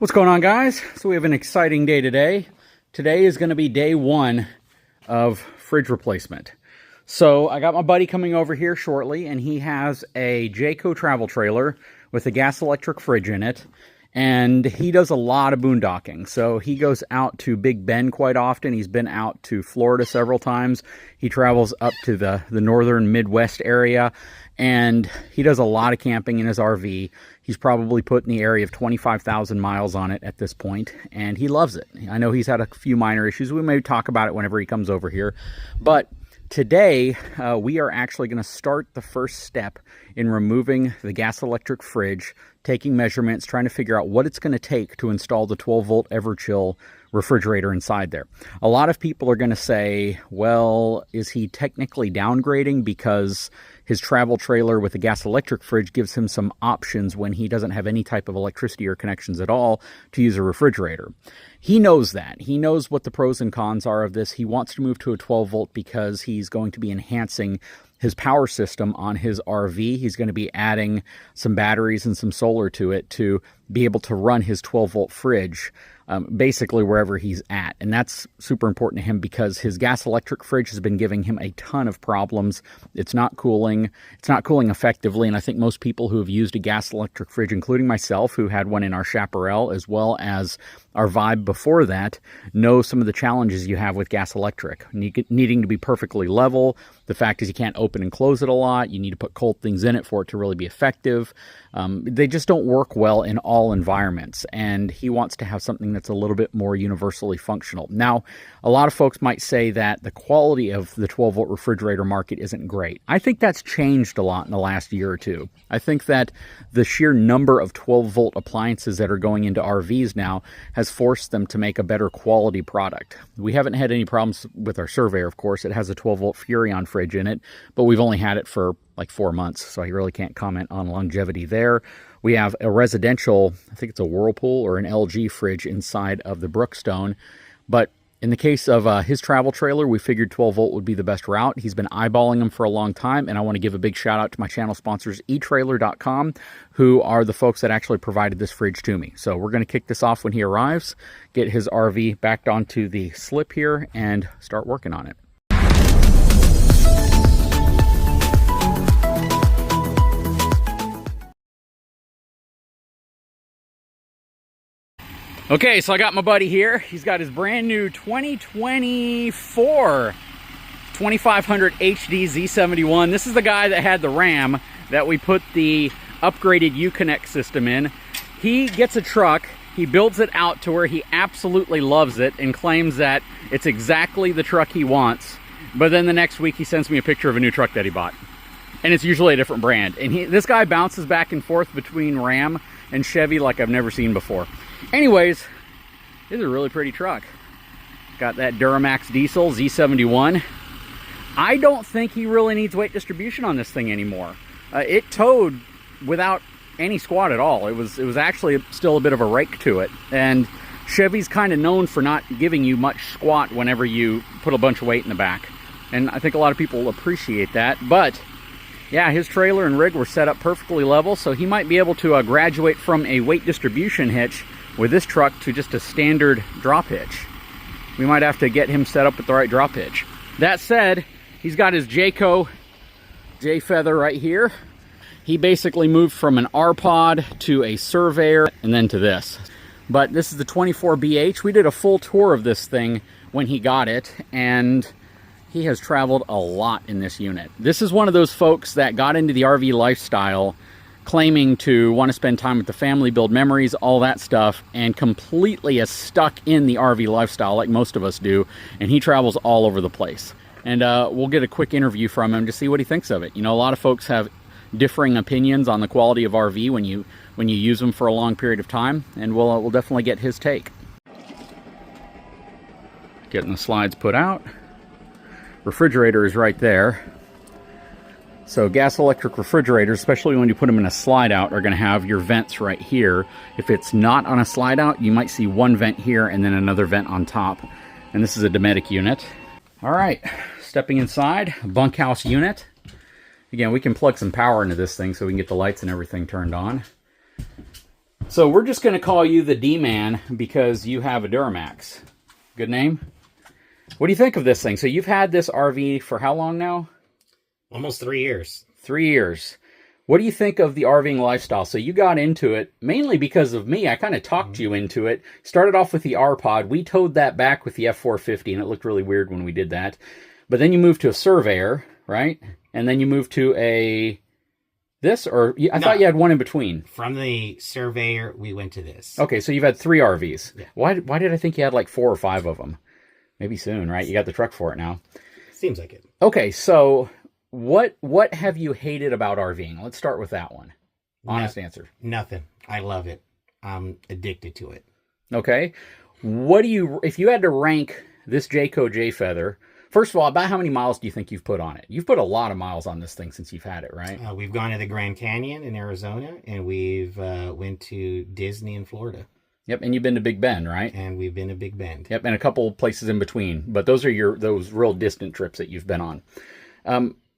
What's going on, guys? So we have an exciting day today. Today is going to be day one of fridge replacement. So I got my buddy coming over here shortly, and he has a Jayco travel trailer with a gas electric fridge in it. And he does a lot of boondocking. So he goes out to Big Bend quite often. He's been out to Florida several times. He travels up to the northern Midwest area. And he does a lot of camping in his RV. He's probably put in the area of 25,000 miles on it at this point, and he loves it. I know he's had a few minor issues. We may talk about it whenever he comes over here. But today, we are actually going to start the first step in removing the gas electric fridge, taking measurements, trying to figure out what it's going to take to install the 12-volt Everchill refrigerator inside there. A lot of people are going to say, well, is he technically downgrading because his travel trailer with a gas electric fridge gives him some options when he doesn't have any type of electricity or connections at all to use a refrigerator? He knows that. He knows what the pros and cons are of this. He wants to move to a 12-volt because he's going to be enhancing his power system on his RV. He's going to be adding some batteries and some solar to it to be able to run his 12-volt fridge basically wherever he's at. And that's super important to him because his gas electric fridge has been giving him a ton of problems. It's not cooling. It's not cooling effectively. And I think most people who have used a gas electric fridge, including myself, who had one in our Chaparral as well as our Vibe before that, know some of the challenges you have with gas electric. Needing to be perfectly level. The fact is you can't open and close it a lot. You need to put cold things in it for it to really be effective. They just don't work well in all environments. And he wants to have something that's a little bit more universally functional. Now, a lot of folks might say that the quality of the 12-volt refrigerator market isn't great. I think that's changed a lot in the last year or two. I think that the sheer number of 12-volt appliances that are going into RVs now has forced them to make a better quality product. We haven't had any problems with our Surveyor, of course. It has a 12-volt Furrion fridge in it, but we've only had it for like 4 months, so I really can't comment on longevity there. We have a residential, I think it's a Whirlpool or an LG fridge inside of the Brookstone, but in the case of his travel trailer, we figured 12-volt would be the best route. He's been eyeballing them for a long time, and I want to give a big shout out to my channel sponsors, etrailer.com, who are the folks that actually provided this fridge to me. So we're going to kick this off when he arrives, get his RV backed onto the slip here, and start working on it. Okay, so I got my buddy here. He's got his brand new 2024 2500 HD Z71. This is the guy that had the RAM that we put the upgraded Uconnect system in. He gets a truck, he builds it out to where he absolutely loves it and claims that it's exactly the truck he wants. But then the next week he sends me a picture of a new truck that he bought. And it's usually a different brand. And this guy bounces back and forth between Ram and Chevy like I've never seen before. Anyways, this is a really pretty truck. Got that Duramax diesel Z71. I don't think he really needs weight distribution on this thing anymore. It towed without any squat at all. It was actually still a bit of a rake to it. And Chevy's kind of known for not giving you much squat whenever you put a bunch of weight in the back. And I think a lot of people appreciate that. But yeah, his trailer and rig were set up perfectly level, so he might be able to graduate from a weight distribution hitch with this truck to just a standard drop hitch. We might have to get him set up with the right drop hitch. That said, he's got his Jayco J-Feather right here. He basically moved from an R-Pod to a Surveyor and then to this. But this is the 24BH. We did a full tour of this thing when he got it, and he has traveled a lot in this unit. This is one of those folks that got into the RV lifestyle claiming to want to spend time with the family, build memories, all that stuff, and completely is stuck in the RV lifestyle like most of us do, and he travels all over the place. And we'll get a quick interview from him to see what he thinks of it. You know, a lot of folks have differing opinions on the quality of RV when you use them for a long period of time, and we'll definitely get his take. Getting the slides put out. Refrigerator is right there. So gas electric refrigerators, especially when you put them in a slide out, are going to have your vents right here. If it's not on a slide out, you might see one vent here and then another vent on top. And this is a Dometic unit. All right, stepping inside, bunkhouse unit. Again, we can plug some power into this thing so we can get the lights and everything turned on. So we're just going to call you the D-Man because you have a Duramax. Good name? What do you think of this thing? So you've had this RV for how long now? Almost 3 years. 3 years. What do you think of the RVing lifestyle? So you got into it mainly because of me. I kind of talked you into it. Started off with the R-Pod. We towed that back with the F450, and it looked really weird when we did that. But then you moved to a Surveyor, right? And then you moved to a... This? Or I thought you had one in between. From the Surveyor, we went to this. Okay, so you've had 3 RVs. Yeah. Why did I think you had like 4 or 5 of them? Maybe soon, right? You got the truck for it now. Seems like it. Okay, so... What have you hated about RVing? Let's start with that one. Honest answer. Nothing. I love it. I'm addicted to it. Okay. If you had to rank this Jayco J-Feather, first of all, about how many miles do you think you've put on it? You've put a lot of miles on this thing since you've had it, right? We've gone to the Grand Canyon in Arizona, and we've went to Disney in Florida. Yep, and you've been to Big Bend, right? And we've been to Big Bend. Yep, and a couple places in between. But those are those real distant trips that you've been on.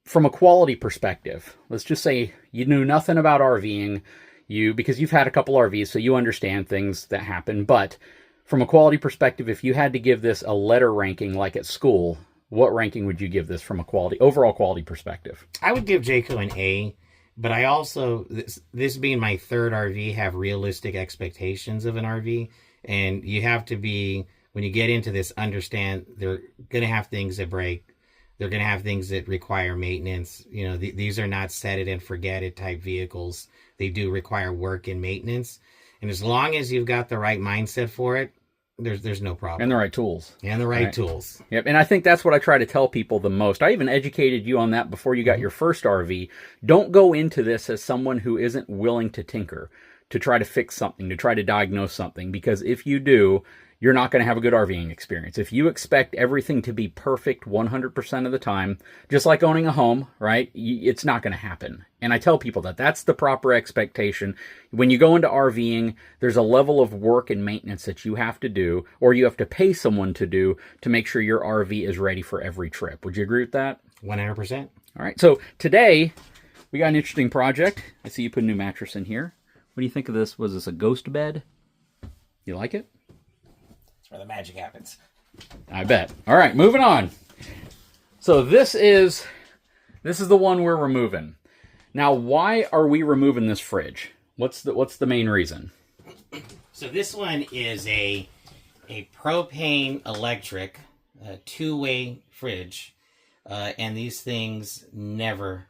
From a quality perspective, let's just say you knew nothing about RVing, because you've had a couple RVs, so you understand things that happen. But from a quality perspective, if you had to give this a letter ranking like at school, what ranking would you give this from a overall quality perspective? I would give Jayco an A, but I also, this being my 3rd RV, have realistic expectations of an RV. And you have to be, when you get into this, understand they're going to have things that break. They're going to have things that require maintenance. You know, these are not set it and forget it type vehicles. They do require work and maintenance. And as long as you've got the right mindset for it, there's no problem. And the right tools. And the right tools. Yep, and I think that's what I try to tell people the most. I even educated you on that before you got your first RV. Don't go into this as someone who isn't willing to tinker, to try to fix something, to try to diagnose something. Because if you do, you're not going to have a good RVing experience. If you expect everything to be perfect 100% of the time, just like owning a home, right? It's not going to happen. And I tell people that that's the proper expectation. When you go into RVing, there's a level of work and maintenance that you have to do, or you have to pay someone to do, to make sure your RV is ready for every trip. Would you agree with that? 100%. All right. So today, we got an interesting project. I see you put a new mattress in here. What do you think of this? Was this a ghost bed? You like it? Where the magic happens. I bet. All right, moving on. So this is the one we're removing. Now, why are we removing this fridge? What's the main reason? So this one is a propane electric 2-way fridge, and these things never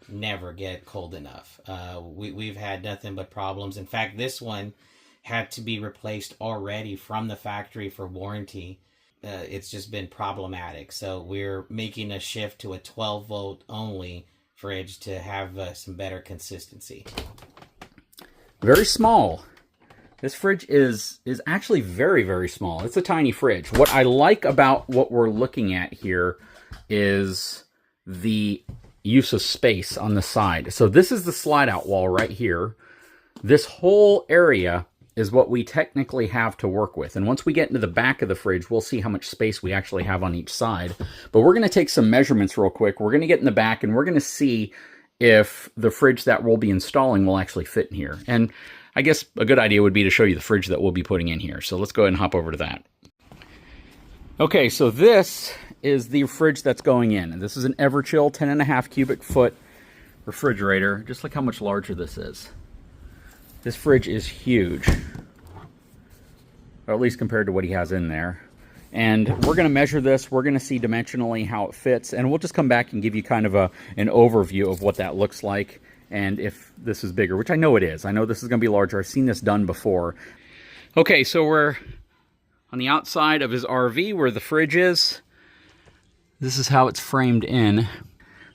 get cold enough. We've had nothing but problems. In fact, this one had to be replaced already from the factory for warranty. It's just been problematic. So we're making a shift to a 12-volt only fridge to have some better consistency. Very small. This fridge is actually very, very small. It's a tiny fridge. What I like about what we're looking at here is the use of space on the side. So this is the slide-out wall right here. This whole area is what we technically have to work with. And once we get into the back of the fridge, we'll see how much space we actually have on each side. But we're going to take some measurements real quick. We're going to get in the back, and we're going to see if the fridge that we'll be installing will actually fit in here. And I guess a good idea would be to show you the fridge that we'll be putting in here. So let's go ahead and hop over to that. Okay, so this is the fridge that's going in. And this is an Everchill 10.5 cubic foot refrigerator. Just look how much larger this is. This fridge is huge, or at least compared to what he has in there. And we're going to measure this. We're going to see dimensionally how it fits, and we'll just come back and give you kind of an overview of what that looks like and if this is bigger, which I know it is. I know this is going to be larger. I've seen this done before. Okay, so we're on the outside of his RV where the fridge is. This is how it's framed in.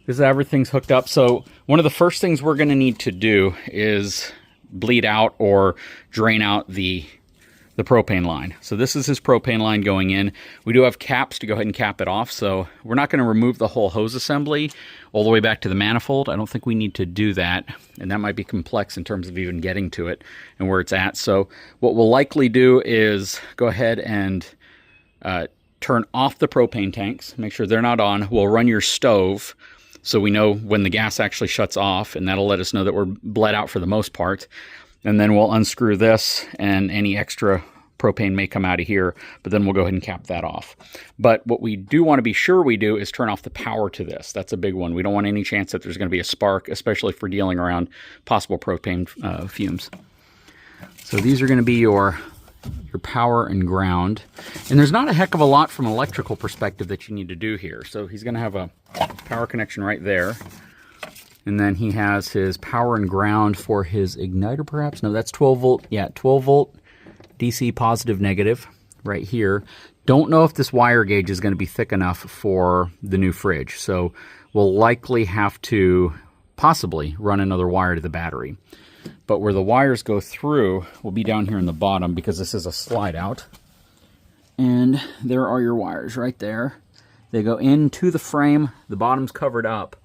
This is how everything's hooked up. So one of the first things we're going to need to do is bleed out or drain out the propane line. So this is his propane line going in. We do have caps to go ahead and cap it off, so we're not going to remove the whole hose assembly all the way back to the manifold. I don't think we need to do that, and that might be complex in terms of even getting to it and where it's at. So what we'll likely do is go ahead and turn off the propane tanks, make sure they're not on. We'll run your stove so we know when the gas actually shuts off, and that'll let us know that we're bled out for the most part. And then we'll unscrew this, and any extra propane may come out of here, but then we'll go ahead and cap that off. But what we do want to be sure we do is turn off the power to this. That's a big one. We don't want any chance that there's going to be a spark, especially for dealing around possible propane fumes. So these are going to be your power and ground. And there's not a heck of a lot from an electrical perspective that you need to do here. So he's going to have a power connection right there. And then he has his power and ground for his igniter, perhaps? No, that's 12 volt. Yeah, 12 volt DC positive negative right here. Don't know if this wire gauge is going to be thick enough for the new fridge. So we'll likely have to possibly run another wire to the battery. But where the wires go through will be down here in the bottom, because this is a slide out. And there are your wires right there. They go into the frame, the bottom's covered up,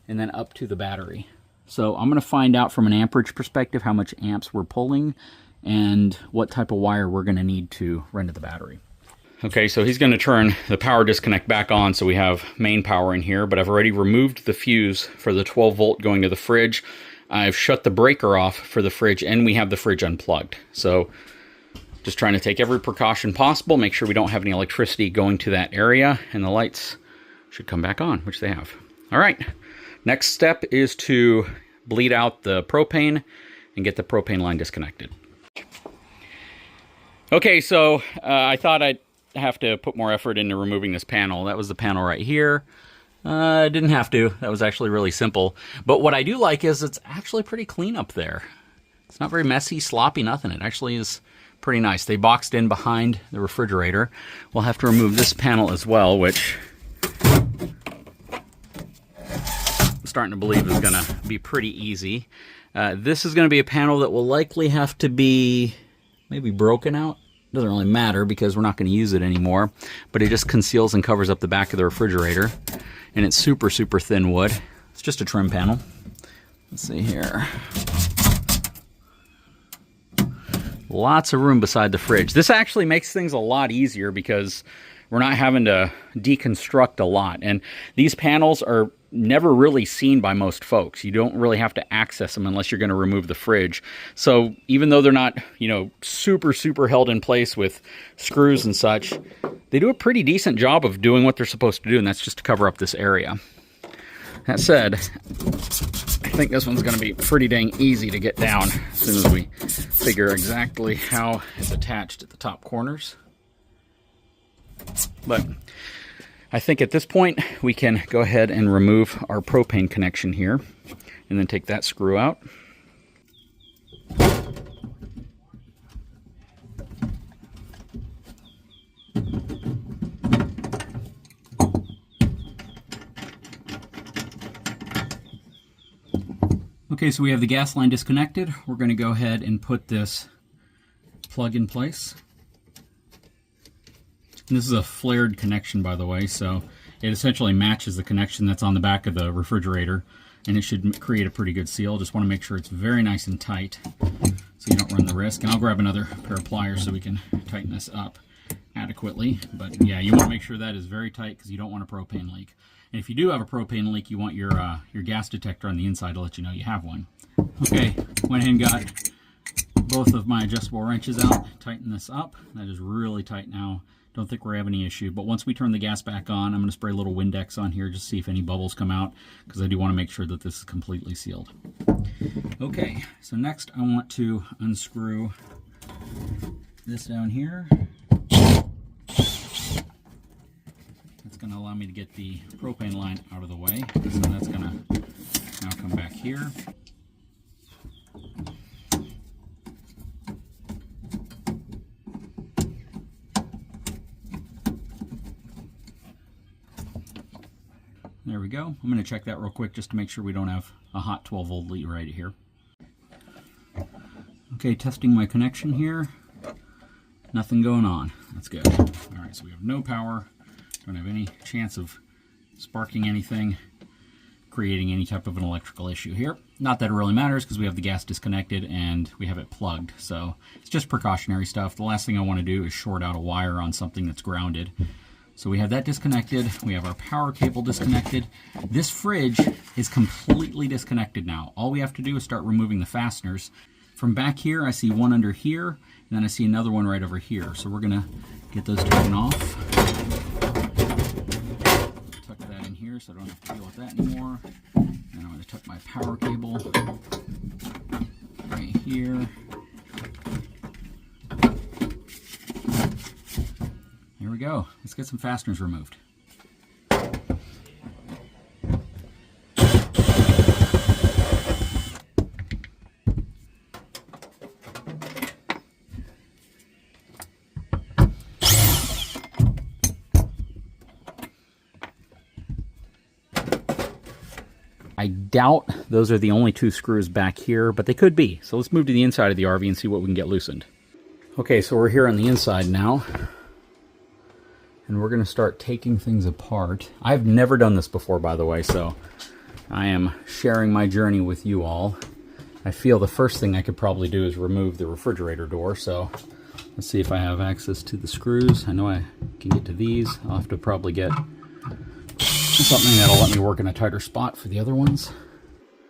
and then up to the battery. So I'm going to find out from an amperage perspective how much amps we're pulling and what type of wire we're going to need to run to the battery. Okay, so he's going to turn the power disconnect back on, so we have main power in here, but I've already removed the fuse for the 12 volt going to the fridge. I've shut the breaker off for the fridge, and we have the fridge unplugged. So just trying to take every precaution possible, make sure we don't have any electricity going to that area, and the lights should come back on, which they have. All right, next step is to bleed out the propane and get the propane line disconnected. Okay, so I thought I'd have to put more effort into removing this panel. That was the panel right here. Didn't have to. That was actually really simple. But what I do like is it's actually pretty clean up there. It's not very messy, sloppy, nothing. It actually is pretty nice. They boxed in behind the refrigerator. We'll have to remove this panel as well, which I'm starting to believe is going to be pretty easy. This is going to be a panel that will likely have to be maybe broken out. Doesn't really matter because we're not going to use it anymore, but it just conceals and covers up the back of the refrigerator, and it's super, super thin wood. It's just a trim panel. Let's see here. Lots of room beside the fridge. This actually makes things a lot easier because we're not having to deconstruct a lot, and these panels are never really seen by most folks. You don't really have to access them unless you're going to remove the fridge. So even though they're not, you know, super, super held in place with screws and such, they do a pretty decent job of doing what they're supposed to do, and that's just to cover up this area. That said, I think this one's going to be pretty dang easy to get down as soon as we figure exactly how it's attached at the top corners. But I think at this point we can go ahead and remove our propane connection here and then take that screw out. Okay, so we have the gas line disconnected. We're going to go ahead and put this plug in place. And this is a flared connection, by the way, so it essentially matches the connection that's on the back of the refrigerator, and it should create a pretty good seal. Just want to make sure it's very nice and tight so you don't run the risk. And I'll grab another pair of pliers so we can tighten this up adequately. But yeah, you want to make sure that is very tight because you don't want a propane leak. And if you do have a propane leak, you want your gas detector on the inside to let you know you have one. Okay, went ahead and got both of my adjustable wrenches out, tighten this up. That is really tight now. Don't think we're having any issue, but once we turn the gas back on, I'm going to spray a little Windex on here just to see if any bubbles come out, because I do want to make sure that this is completely sealed. Okay, so next I want to unscrew this down here. That's going to allow me to get the propane line out of the way, so that's going to now come back here. There we go. I'm going to check that real quick just to make sure we don't have a hot 12 volt lead right here. Okay, testing my connection here. Nothing going on. That's good. All right, so we have no power. Don't have any chance of sparking anything, creating any type of an electrical issue here. Not that it really matters because we have the gas disconnected and we have it plugged. So it's just precautionary stuff. The last thing I want to do is short out a wire on something that's grounded. So we have that disconnected. We have our power cable disconnected. This fridge is completely disconnected now. All we have to do is start removing the fasteners. from back here, I see one under here, and then I see another one right over here. So we're gonna get those taken off. Tuck that in here so I don't have to deal with that anymore. And I'm gonna tuck my power cable right here. Here we go. Let's get some fasteners removed. I doubt those are the only two screws back here, but they could be. So let's move to the inside of the RV and see what we can get loosened. Okay, so we're here on the inside now. And we're going to start taking things apart. I've never done this before, by the way, so I am sharing my journey with you all. I feel the first thing I could probably do is remove the refrigerator door, so let's see if I have access to the screws. I know I can get to these. I'll have to probably get something that'll let me work in a tighter spot for the other ones.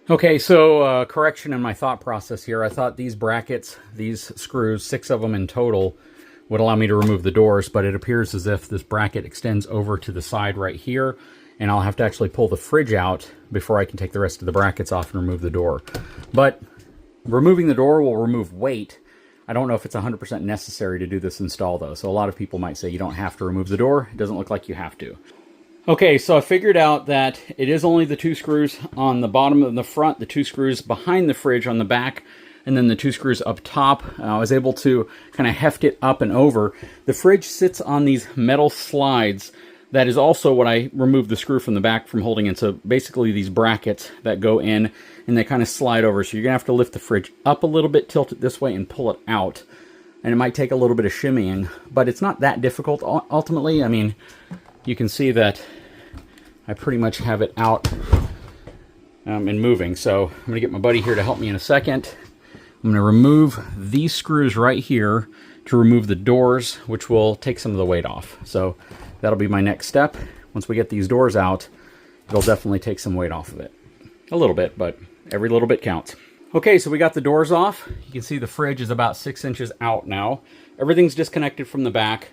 Okay, so correction in my thought process here. I thought these brackets, these screws, 6 of them in total, would allow me to remove the doors, but it appears as if this bracket extends over to the side right here, and I'll have to actually pull the fridge out before I can take the rest of the brackets off and remove the door. But removing the door will remove weight. I don't know if it's 100% necessary to do this install though, so a lot of people might say you don't have to remove the door. It doesn't look like you have to. Okay, so I figured out that it is only the 2 screws on the bottom and the front, the 2 screws behind the fridge on the back, and then the 2 screws up top. I was able to kind of heft it up and over. The fridge sits on these metal slides. That is also what I removed the screw from the back from holding in. So basically these brackets that go in and they kind of slide over. So you're gonna have to lift the fridge up a little bit, tilt it this way and pull it out. And it might take a little bit of shimmying, but it's not that difficult ultimately. I mean, you can see that I pretty much have it out and moving. So I'm gonna get my buddy here to help me in a second. I'm going to remove these screws right here to remove the doors, which will take some of the weight off. So that'll be my next step. Once we get these doors out, it'll definitely take some weight off of it. A little bit, but every little bit counts. Okay, so we got the doors off. You can see the fridge is about 6 inches out now. Everything's disconnected from the back.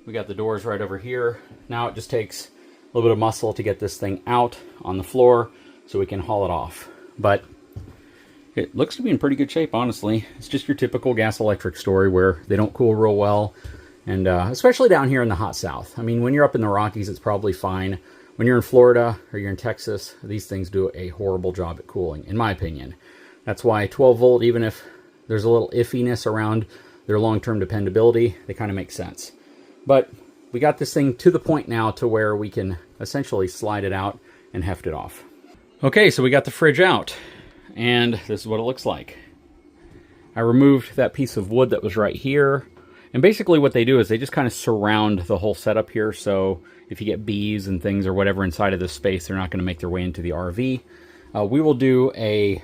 We got the doors right over here. Now it just takes a little bit of muscle to get this thing out on the floor so we can haul it off. But it looks to be in pretty good shape, honestly. It's just your typical gas-electric story where they don't cool real well, and especially down here in the hot south. I mean, when you're up in the Rockies, it's probably fine. When you're in Florida or you're in Texas, these things do a horrible job at cooling, in my opinion. That's why 12 volt, even if there's a little iffiness around their long-term dependability, they kind of make sense. But we got this thing to the point now to where we can essentially slide it out and heft it off. Okay, so we got the fridge out. And this is what it looks like. I removed that piece of wood that was right here. And basically what they do is they just kind of surround the whole setup here. So if you get bees and things or whatever inside of this space, they're not going to make their way into the RV. We will do a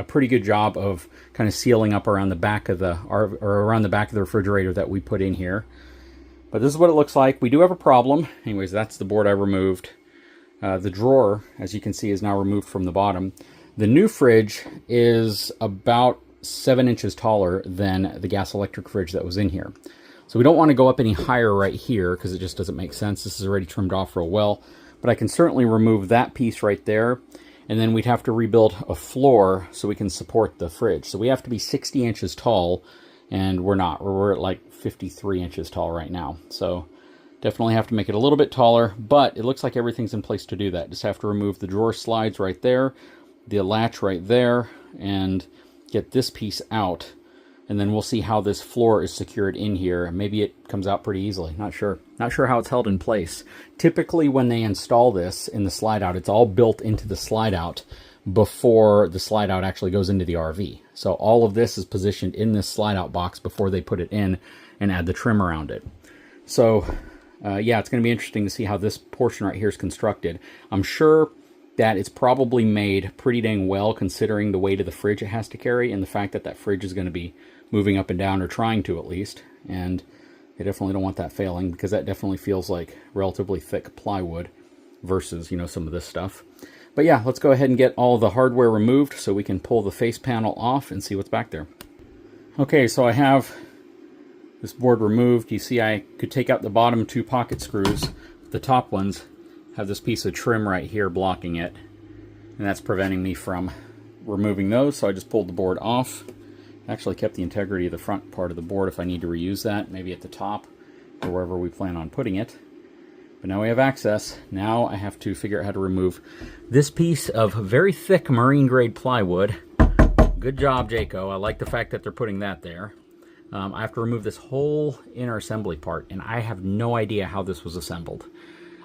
pretty good job of kind of sealing up around the back of the RV, or around the back of the refrigerator that we put in here. But this is what it looks like. We do have a problem. Anyways, that's the board I removed. The drawer, as you can see, is now removed from the bottom. The new fridge is about 7 inches taller than the gas electric fridge that was in here. So we don't want to go up any higher right here because it just doesn't make sense. This is already trimmed off real well. But I can certainly remove that piece right there. And then we'd have to rebuild a floor so we can support the fridge. So we have to be 60 inches tall, and we're not. We're at like 53 inches tall right now. So definitely have to make it a little bit taller, but it looks like everything's in place to do that. Just have to remove the drawer slides right there, the latch right there, and get this piece out, and then we'll see how this floor is secured in here. Maybe it comes out pretty easily. Not sure how it's held in place. Typically when they install this in the slide out, it's all built into the slide out before the slide out actually goes into the RV. So all of this is positioned in this slide out box before they put it in and add the trim around it. So yeah, it's going to be interesting to see how this portion right here is constructed. I'm sure that it's probably made pretty dang well considering the weight of the fridge it has to carry and the fact that that fridge is going to be moving up and down, or trying to at least. And they definitely don't want that failing because that definitely feels like relatively thick plywood versus, you know, some of this stuff. But yeah, let's go ahead and get all the hardware removed so we can pull the face panel off and see what's back there. Okay, so I have this board removed. You see I could take out the bottom 2 pocket screws. The top ones have this piece of trim right here blocking it, and that's preventing me from removing those, so I just pulled the board off. Actually kept the integrity of the front part of the board if I need to reuse that, maybe at the top or wherever we plan on putting it. But now we have access. Now I have to figure out how to remove this piece of very thick marine grade plywood. Good job, Jayco. I like the fact that they're putting that there. I have to remove this whole inner assembly part, and I have no idea how this was assembled.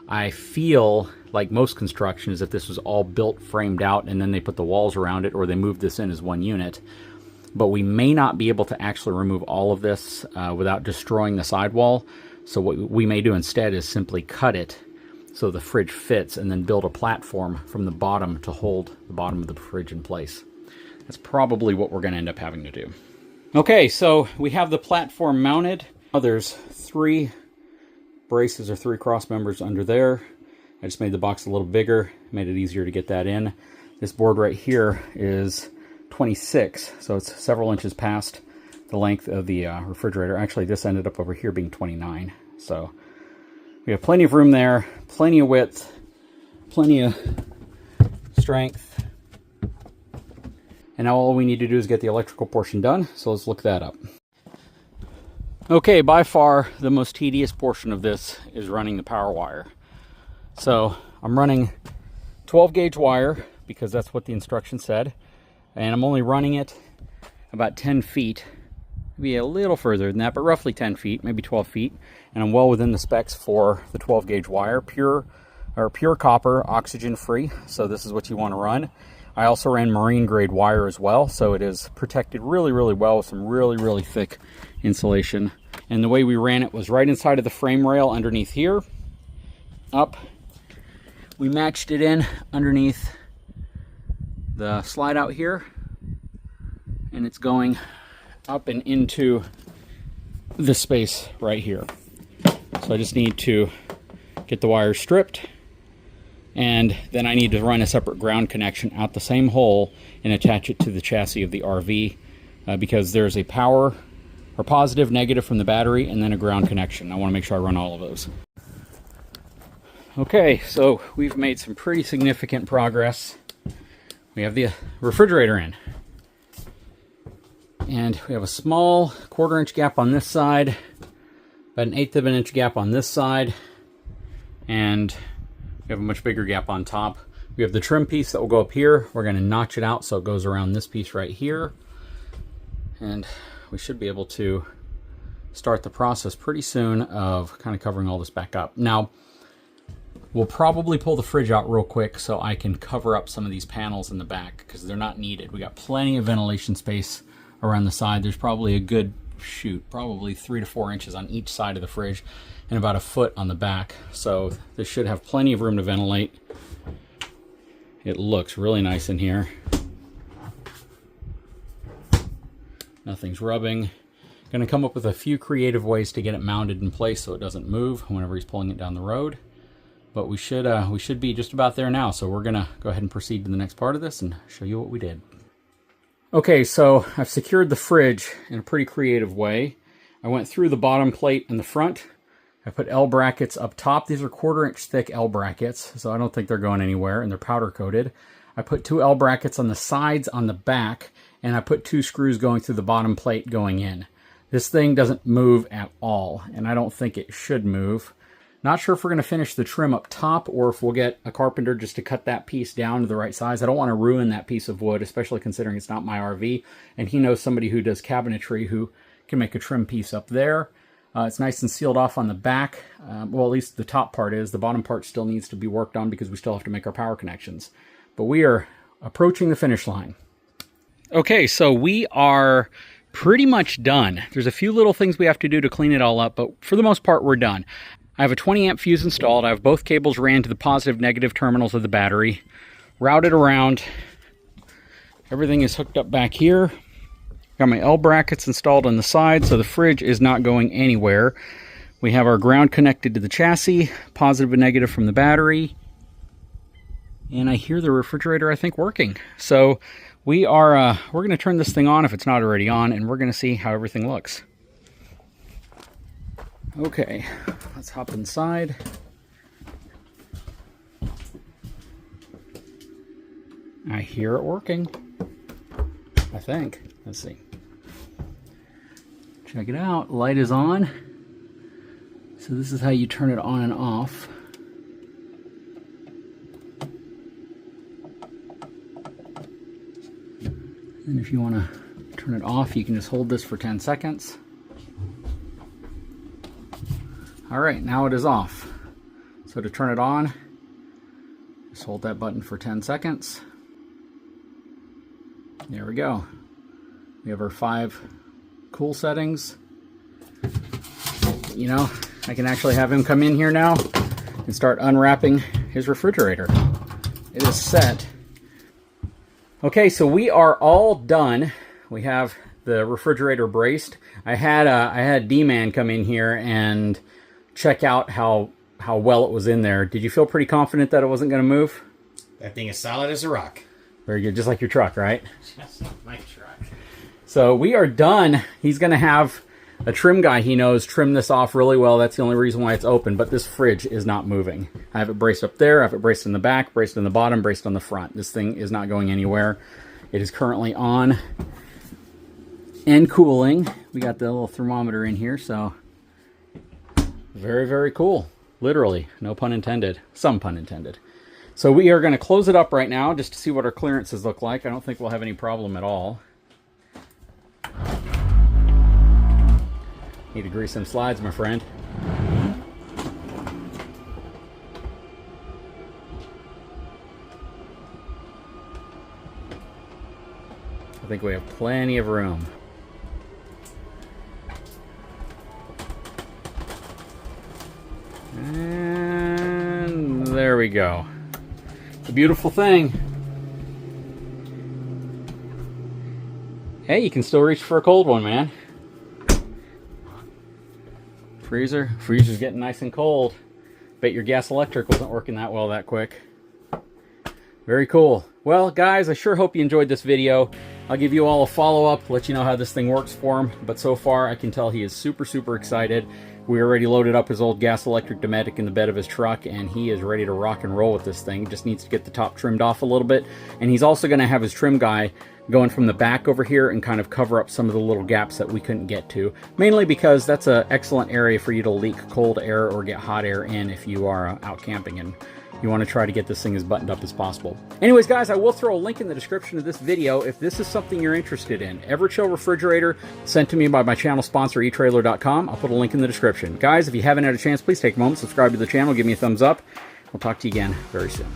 I feel like most construction is that this was all built, framed out, and then they put the walls around it, or they moved this in as one unit. But we may not be able to actually remove all of this without destroying the sidewall. So what we may do instead is simply cut it so the fridge fits, and then build a platform from the bottom to hold the bottom of the fridge in place. That's probably what we're going to end up having to do. Okay, so we have the platform mounted. There's 3 braces or 3 cross members under there. I just made the box a little bigger, made it easier to get that in. This board right here is 26, so it's several inches past the length of the refrigerator. Actually, this ended up over here being 29. So we have plenty of room there, plenty of width, plenty of strength. And now all we need to do is get the electrical portion done, so let's look that up. Okay, by far the most tedious portion of this is running the power wire. So I'm running 12 gauge wire because that's what the instructions said. And I'm only running it about 10 feet, maybe a little further than that, but roughly 10 feet, maybe 12 feet. And I'm well within the specs for the 12 gauge wire, pure copper, oxygen free. So this is what you want to run. I also ran marine grade wire as well, so it is protected really, really well with some really, really thick insulation. And the way we ran it was right inside of the frame rail underneath here, up. We matched it in underneath the slide out here, and it's going up and into this space right here. So I just need to get the wires stripped, and then I need to run a separate ground connection out the same hole and attach it to the chassis of the RV because there's a power or positive, negative from the battery, and then a ground connection. I want to make sure I run all of those. Okay, so we've made some pretty significant progress. We have the refrigerator in, and we have a small 1/4 inch gap on this side, about an 1/8 of an inch gap on this side, and we have a much bigger gap on top. We have the trim piece that will go up here. We're going to notch it out so it goes around this piece right here, and we should be able to start the process pretty soon of kind of covering all this back up. Now, we'll probably pull the fridge out real quick so I can cover up some of these panels in the back because they're not needed. We got plenty of ventilation space around the side. There's probably a good, probably 3 to 4 inches on each side of the fridge and about 1 foot on the back. So this should have plenty of room to ventilate. It looks really nice in here. Nothing's rubbing. Gonna come up with a few creative ways to get it mounted in place so it doesn't move whenever he's pulling it down the road. But we should be just about there now, so we're gonna go ahead and proceed to the next part of this and show you what we did. Okay, so I've secured the fridge in a pretty creative way. I went through the bottom plate in the front. I put L brackets up top. These are 1/4 inch thick L brackets, so I don't think they're going anywhere, and they're powder coated. I put 2 L brackets on the sides on the back, and I put 2 screws going through the bottom plate going in. This thing doesn't move at all, and I don't think it should move. Not sure if we're going to finish the trim up top or if we'll get a carpenter just to cut that piece down to the right size. I don't want to ruin that piece of wood, especially considering it's not my RV. And he knows somebody who does cabinetry who can make a trim piece up there. It's nice and sealed off on the back. Well, at least the top part is. The bottom part still needs to be worked on because we still have to make our power connections. But we are approaching the finish line. Okay, so we are pretty much done. There's a few little things we have to do to clean it all up, but for the most part, we're done. I have a 20 amp fuse installed. I have both cables ran to the positive, negative terminals of the battery, routed around. Everything is hooked up back here. Got my L brackets installed on the side, so the fridge is not going anywhere. We have our ground connected to the chassis, positive and negative from the battery. And I hear the refrigerator, I think, working. So we're going to turn this thing on if it's not already on, and we're going to see how everything looks. Okay, let's hop inside. I hear it working, I think. Let's see. Check it out, light is on. So this is how you turn it on and off. And if you want to turn it off, you can just hold this for 10 seconds. All right, now it is off. So to turn it on, just hold that button for 10 seconds. There we go. We have our 5 cool settings. You know, I can actually have him come in here now and start unwrapping his refrigerator. It is set. Okay, so we are all done. We have the refrigerator braced. I had D-Man come in here and check out how well it was in there. Did you feel pretty confident that it wasn't going to move? That thing is solid as a rock. Very good, just like your truck, right? Just like my truck. So we are done. He's going to have a trim guy he knows trim this off really well. That's the only reason why it's open, but this fridge is not moving. I have it braced up there, I have it braced in the back, braced in the bottom, braced on the front. This thing is not going anywhere. It is currently on and cooling. We got the little thermometer in here, so very, very cool. Literally, no pun intended. Some pun intended. So we are going to close it up right now just to see what our clearances look like. I don't think we'll have any problem at all. Need to grease some slides, my friend. I think we have plenty of room. And there we go. It's a beautiful thing. Hey, you can still reach for a cold one, man. Freezer's getting nice and cold. Bet your gas electric wasn't working that well that quick. Very cool. Well, guys, I sure hope you enjoyed this video. I'll give you all a follow-up, let you know how this thing works for him. But so far, I can tell he is super, super excited. We already loaded up his old gas electric Dometic in the bed of his truck, and he is ready to rock and roll with this thing. Just needs to get the top trimmed off a little bit. And he's also going to have his trim guy going from the back over here and kind of cover up some of the little gaps that we couldn't get to. Mainly because that's an excellent area for you to leak cold air or get hot air in if you are out camping and you want to try to get this thing as buttoned up as possible. Anyways, guys, I will throw a link in the description of this video if this is something you're interested in. Everchill refrigerator sent to me by my channel sponsor, etrailer.com. I'll put a link in the description. Guys, if you haven't had a chance, please take a moment, subscribe to the channel, give me a thumbs up. We'll talk to you again very soon.